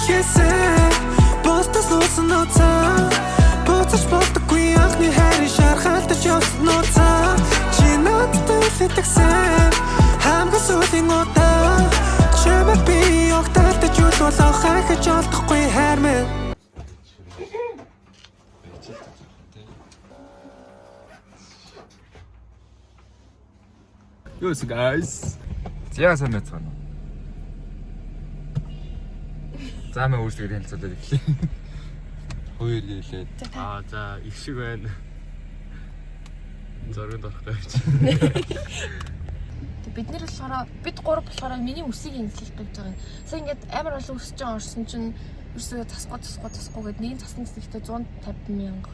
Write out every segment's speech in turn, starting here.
хийсэн бостос нуусан нууцаа буцаж болдоггүй анхны хайрын шархалтаж явсан нууцаа чи надтай илтгэсэн хамгийн сүүлийн удаа чамайг би огталтаж үлболоо хайхаж олдохгүй хайр минь Yes guys. Яа сайн байна. Заамаа үйлчлэгээ хэлцүүлээд эхлэе. Хоёр гэлээд. За их шиг байна. Зоргонд орох гэж. Бид нэр болохоор бид гурав болохоор миний үсийг энэслэх гэж байгаа юм. Сая ингээд амар олон өсөж байгаа орсон чинь ерөөсөө тасгүй гэд нэгэн цасны хэсэгтээ 150,000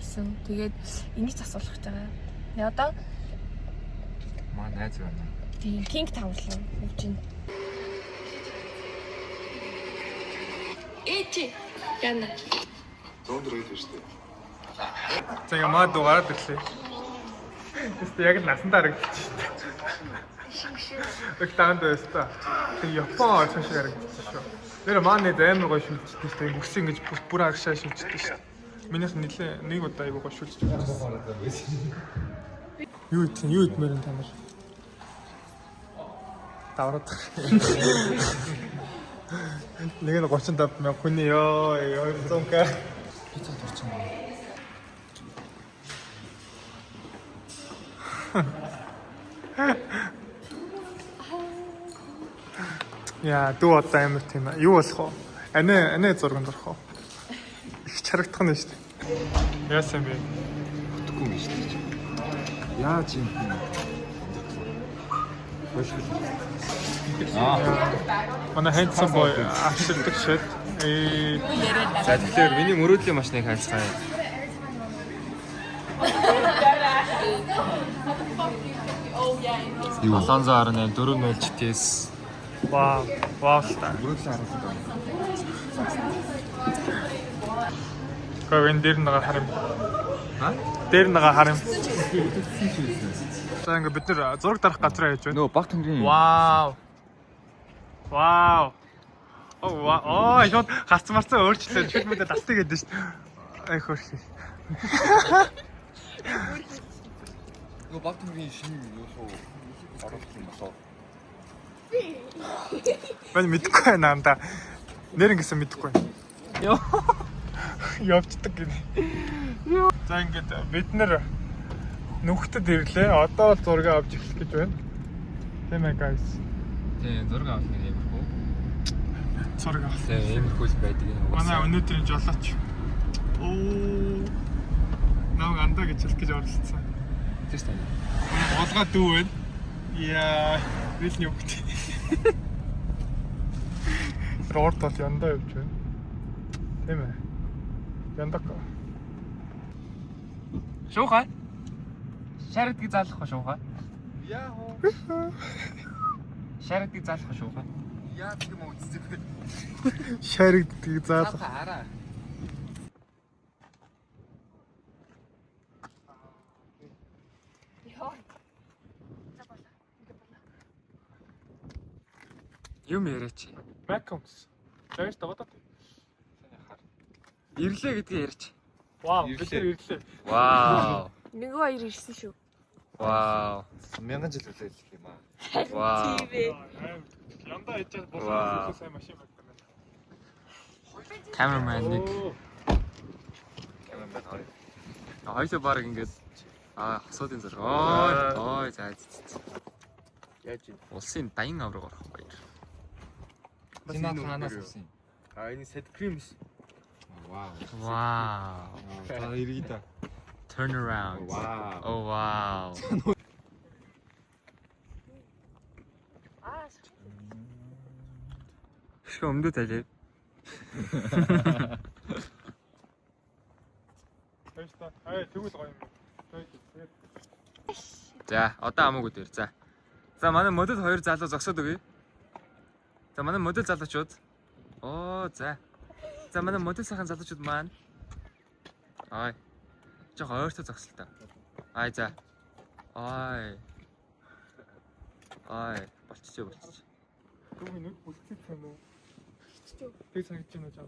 гэсэн. Тэгээд энийг засуулах гэж байгаа. Тэгээ одоо Маа найз байна. тийм King Tower руу явж байна. Эти яна. Зөндөрөөд байна шүү дээ. За ямаа дугаар дэрлээ. Тэст яг насан дарагдчих. Их таанд байста. Тэг Япон орсон шиг харагдчихсан шүү. Нэр маань амар гоё шүлждэг шүү дээ. Мөс ингэж бүр агшаа шүлждэг шүү. Минийх нэлээ нэг удаа айгуу гоё шүлжиж байсан. Юу идмээр энэ тамир. Тавраад. Нэг нь 35,000 хүний ёо 200к. Пицца турчин. Яа, дүү одоо амар тийм аа. Юу болох вэ? Анаа зурганд орох уу? Их чарагдах нь шүү дээ. Яасан бэ? Утгагүй юм шүү дээ. Яаж юм бэ? Манай handsome boy ашигладаг шид. За тэгэхээр миний мөрөөдлийн машиныг хайцгаая. Юу 718 400 GTS. Вау л та. Мөрөөдлийн харуултаа. Говен дээр нэг харам. Ха? Дээр нэг харам. За ингээ бид нэр зураг дарах газар яаж байна? Нөө баг тэнгэрийн. Вау. Оо, шууд гарц марцаа өөрчлөө. Шүд мэдээ далтыг гэдэг шүү дээ. Ай хөрхи. Нөө баг тэнгэрийн шинэ юу суу оруулах юм болоо. Бань мэдэхгүй байна анда. Нэр ингэсэн мэдэхгүй. Йоо. Явцдаг гинэ. За ингээд бид нэр нүхтэд ирлээ. Одоо л зураг авч эхлэх гэж байна. Тийм ээ guys. Тийм зураг авах нэг юм хөө. Зураг авах. Тийм ийм хөл байдаг юм. Манай өнөөдрийн жолооч. Намайг андаа гэж хэлэх гэж оролцсон. Тийм шүү дээ. Болгоо дүү байна. Яа, бил юу гэх. Рорт бол яндаа явж байна. Тийм ээ. Яндаа. Шуухай. Шаардыг заалах шуухай. Яа хоо. Шаардыг заалах шуухай. Яа тийм үү үздэг. Шаригддаг заалах. Хараа. Юм яриач. Maccoms. Тэгэж таваад. Ирлээ гэдгээ ярьч. Вау, бид нар ирлээ. Вау. Нөгөө хоёр ирсэн шүү. Вау. 1000 жил үлээл гэх юм аа. Вау. Яндаа ичээд босоо сайн машин байдаг юм байна. Cameraman нэг. Камерман хоёр. Хоёулаа баг ингээд хосоодын зураг. Ой за. Яаж юм? Улсын даян авраг орох баяр. Энэ хаанаас авсан юм? Энэ сэт крем ш. Вау. Вау. За ирээ да. Turn around. Wow. Oh wow. Шо өмдөө талээ. Баярлалаа. Тэгвэл гоё юм. За, одоо амаагүй дээр. За манай модель 2 залуу зогсоод өгье. За манай модель залуучууд. За манай модель сайхан залуучууд маань. Жог ойртой зогсол та. За. Болчих. Түүний нүд бүлцэх юм уу? Би санагдаж байна жаа.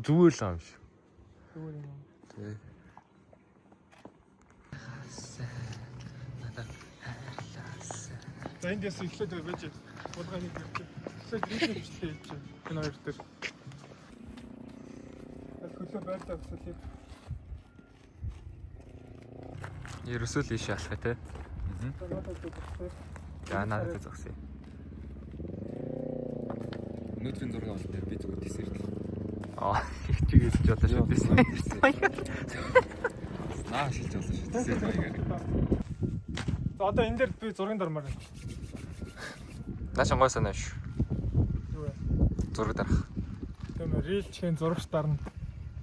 Зүгээр л ааш. Зүгээр юм. Тэг. За энд яс ихлээд байж болгоны гэрч. Эхлээд ритм бичлээ хийж байна. Энэ хоёр дээр. Хөлөө байлаа гэсэн. Ерөөсөө л ийш алах те. За надад зогсъё. Өнөөдрийн зураг авалт дээр би зүгээр тесэрдэг. Чигээр ч одоо шүү дээ. Наа шилж болсон шүү. Тесэр баягаар. За одоо энэ дээр би зургийн дармаар байна. Наач гой санаа шүү. Юу вэ? Зураг дарах. Тийм ээ, рил чихэн зурагч дарна.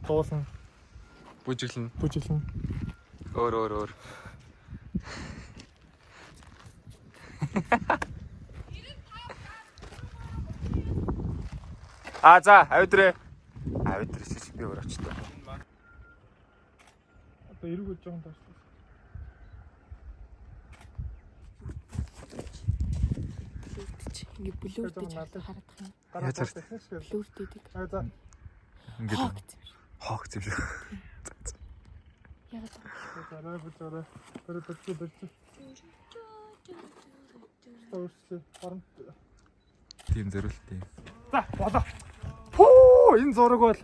Дуусан, Бүжиглэн. бүжиглэн. Өөр. За, авидрээ. Авидрээ шиг би өөр очтой. Одоо эргүүл жоохон таарсан. Ингээ бүлүүрдэж харагдах юм. Яаж харж? Бүлүүрдээд. За. Ингээд хоог юм шиг. Ягаад Зарай бүжээрээ. Бэрдэж. Тоорч парн. Тийм зориултыг. За, болоо. Пүү, энэ зураг бол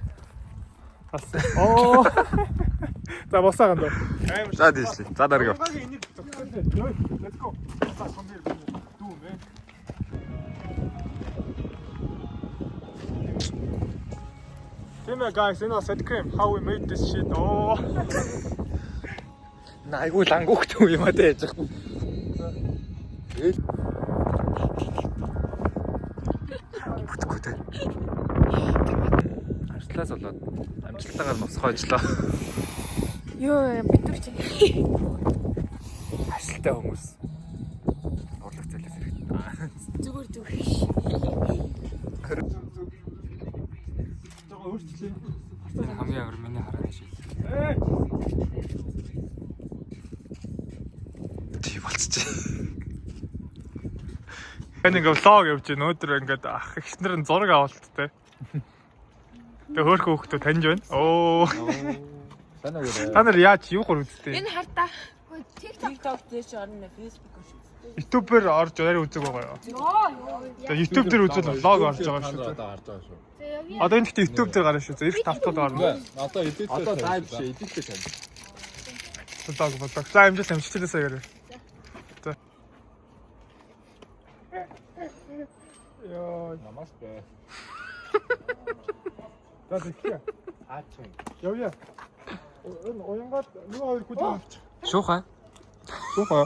оо. За босаа ганд. За дийшлээ. За дарга. Let's go. За come here. Дүү мэ. Guys, you know, set cream, how we made this shit. Oh. Айгуу лангуухт юм а те яж. Бүтэхгүй те. Арслаас болоод амжилтаагаар носгойжлоо. Йоо, битүүрч. Ашлтай хүмүүс. Урлаг зэлээс хэрэгтэй. Зүгээр. Жоо өөрчлөө. Хамгийн амар миний хараа шиг. Тий болчих. Нэг влог явж байна. Өнөөдөр ингээд ах ихнэр нь зураг авалттай. Тэгээ хөөрхөн хүүхдүүд таньж байна. Оо. Санаа юу? Та нар яаж юу гөр үзтээ? Энэ хартаа. TikTok дээш орно, Facebook шүү. YouTube-ээр орж орой үзэг байгаа юу? Тэгээ YouTube дээр үзвэл влог орж байгаа шүү. Одоо гарч байгаа шүү. Одоо энэ гэхдээ YouTube дээр гарна шүү. Ирэх тавтал гарна. Одоо эдит одоо лайв биш эдиттэй тань. Влог. За амжилт амжилттай яриа. За. Яа, Намасте. за тэгье. Аач. Явъя. Энэ уянгаад нөгөө хоёр хүлээж Шуухай. Сухаа.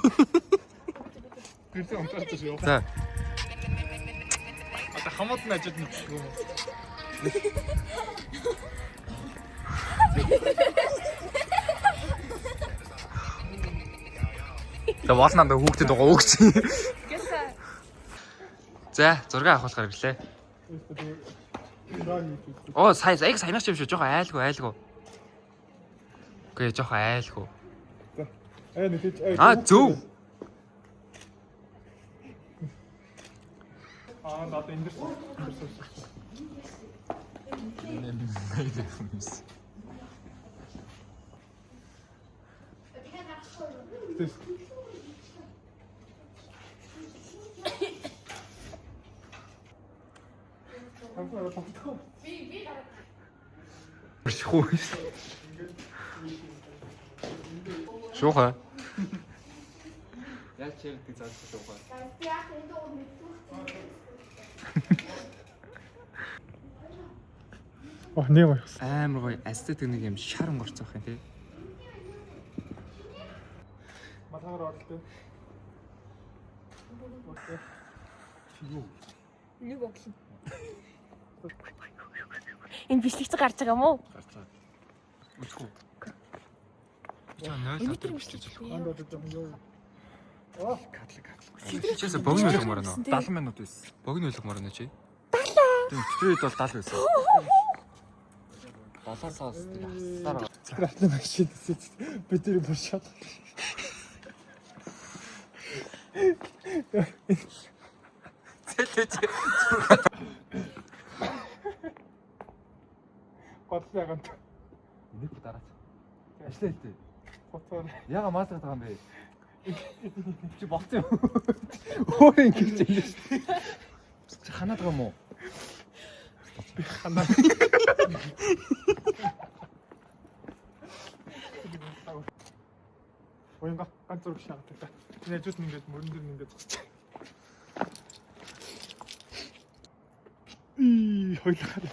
Гэртээ онцолж шүү. За. Одоо хамаад нь ажид нэг юм. За болно даа хүүхдэд байгаа өгч. За, зураг авах болохоор ирлээ. Оо, саянаас юм шүү. Жохоо айлгүй. Үгүй, жохоо айлгүй. Нэг тийч. Зөв. Надад энэ дэр. Шуухай. Яг чирдэг цааш шуухай. Нэг гоё. Амар гоё эстетик нэг юм шаран горцох юм тий. Матгаар орлоо. Нэг өглөө. Энэ бичлэгч гарч байгаа юм уу? Гарцаа. Үгүй. Яа, 0 Өнөөдөр бичлэгч юу? Чээс богино ойлгомоор нөө. 70 минут байсан. Богино ойлгомоор нөө чи. 70. Тийм хэвчээд бол 70 байсан. 70-аар саас дараа. Скратны машин бид тэр боршоод. Зэлээ чи. бодлоо ягаад. Нэг дараач. Ажлаа хэлтэй. Хоцоор. Яга маасраад байгаа юм бэ? Чи болцсон юм. Өөр ингэж юм шүү. Чи ханаад байгаа юм уу? Би ханаа. Оянга ганц зураг шаагаад та. Энэ ажууд нь ингээд мөрөн дээр нь ингээд зогсож. Хойлохаар.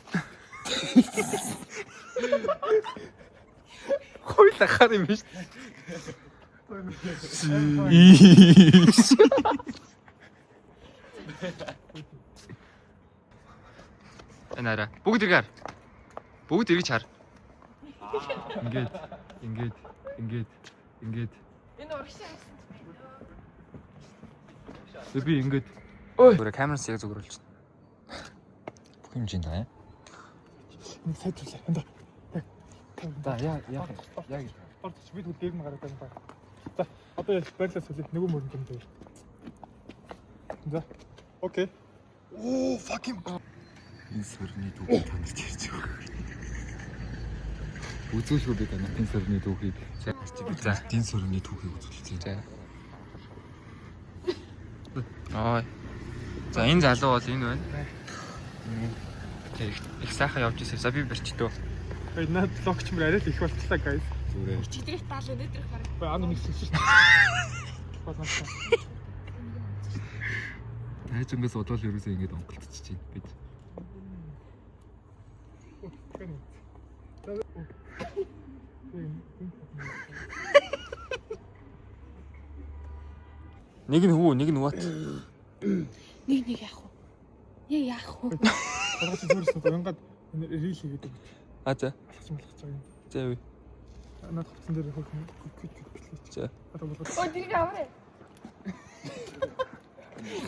Хойлохаар юм биш. Энара. Бүгд иргээр. Бүгд эргэж хар. Ингээд. Энэ урагшаа гэсэн. Би ингээд. Ой. Гүрэ камераас яг зүгрүүлж байна. Бүх хэмжээнд таа. Нэг сайжруулаа. Энд. За яг. Орч бид дээр нь гараад байна. За одоо байрлал сүлээ нөгөө мөрөнд юм дээр. За. Окей. Оо fucking Энэ сөрний дүүгээ таньж ярьж байгаа. Үзүүлгүй бид энэ сөрний дүүгийг. За. Дин сөрний дүүгийг үзүүлчихье. За. Ой. За энэ залуу бол энэ байна. Их сайхан явж ирсэн. За би барьчдөө. Ой наад логч мөр арай л их болчихлаа guys. Зүгээр. Чидрэх таал өнөдрөх баг. Ой ан нэгсэн шүү. Болоосаа. Хайжингаас бодвол ерөөсөө ингэж онголцож чинь бид. Нэг нь хүү, нэг нь what? Нэг яах вэ? Яах вэ? Бараг чи зүрхсэн оянгаад рил хийгээд өгч. А за. Алхаж байгаа юм. За юу. Наад хувцсан дээр хөх битлээч. За. Ой дэрэг авраа.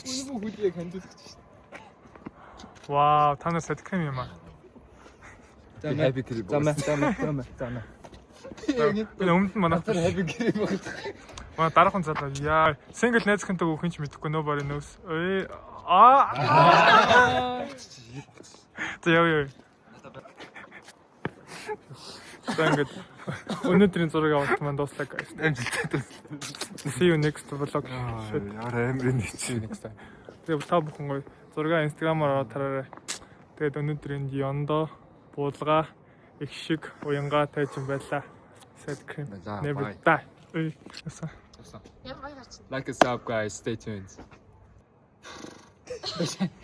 Үнэгүй хүлээг хандуулчих шүү. Вау, та нар сэтгэм юм аа. За happy trip. За. Би өмнөд манайх happy trip багт. Маа дараахан залуу. Яа, single найзхантай өгөх юм ч мэдэхгүй nobody knows. Ой. За яа. Тэнгүүд өнөөдрийн зургийг авалт маань дуслаа guys. Амжилттай. See you next vlog. Яара амрын чи Next time. Тэгээ та бүхэн гоё зураг инстаграмаар аваад тараарай. Тэгээд өнөөдрийн Yondo буулга их шиг уянга тайж юм байлаа. Sad cream. Never die. Ой. Ямар гоё гарч. Like us up guys, stay tuned.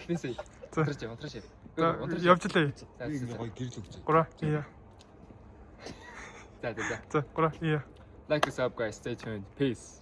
Бисээ. Унтраш. Явжлаа. гоё гэрэл өгч. 3 2. За. За 3 2. Like us up guys, stay tuned. Peace.